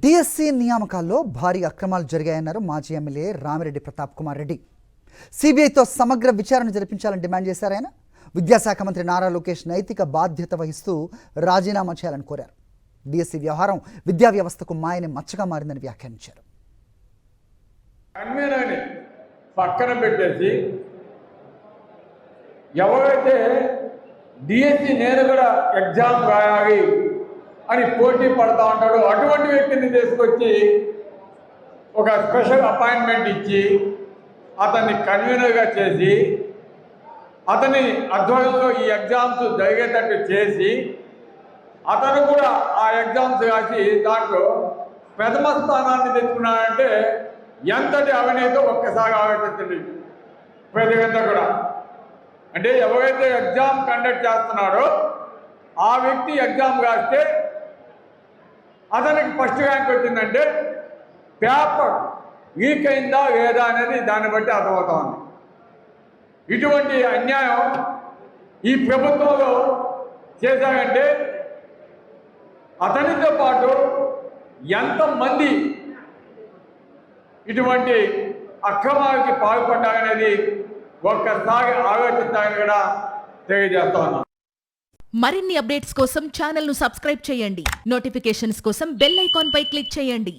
DSC నియామకాల్లో భారీ అక్రమాలు జరిగాయన్నారు మాజీ ఎమ్మెల్యే రామిరెడ్డి ప్రతాప్ కుమార్ రెడ్డి. సిబిఐతో సమగ్ర విచారణ జరిపించాలని డిమాండ్ చేశారు ఆయన. విద్యాశాఖ మంత్రి నారా లోకేష్ నైతిక బాధ్యత వహిస్తూ రాజీనామా చేయాలని కోరారు. డిఎస్సి వ్యవహారం విద్యా వ్యవస్థకు మాయని మచ్చగా మారిందని వ్యాఖ్యానించారు. పక్కన పెట్టేసి ఎవరైతే డిఎస్సి నేను కూడా ఎగ్జామ్ రాయాలి అని పోటీ పడతా ఉంటాడో అటువంటి వ్యక్తిని తీసుకొచ్చి ఒక స్పెషల్ అపాయింట్మెంట్ ఇచ్చి అతన్ని కన్వీనర్గా చేసి అతని ఆధ్వర్యంలో ఈ ఎగ్జామ్స్ జరిగేటట్టు చేసి అతను కూడా ఆ ఎగ్జామ్స్ రాసి దాంట్లో ప్రథమ స్థానాన్ని తెచ్చుకున్నాడంటే ఎంతటి అవినీతో ఒక్కసారి ఆలోచించండి ప్రజలంతా కూడా. అంటే ఎవరైతే ఎగ్జామ్ కండక్ట్ చేస్తున్నారో ఆ వ్యక్తి ఎగ్జామ్ రాస్తే అతనికి ఫస్ట్ ర్యాంక్ వచ్చిందంటే పేపర్ లీక్ అయిందా లేదా అనేది దాన్ని బట్టి అర్థమవుతా ఉంది. ఇటువంటి అన్యాయం ఈ ప్రభుత్వంలో చేశారంటే అతనితో పాటు ఎంతమంది ఇటువంటి అక్రమాలకి పాల్పడ్డారనేది ఒక్కసారి ఆలోచించాలని కూడా తెలియజేస్తా ఉన్నాను. మరిన్ని అప్డేట్స్ కోసం ఛానల్ ను సబ్స్క్రైబ్ చేయండి. నోటిఫికేషన్స్ కోసం బెల్ ఐకాన్ పై క్లిక్ చేయండి.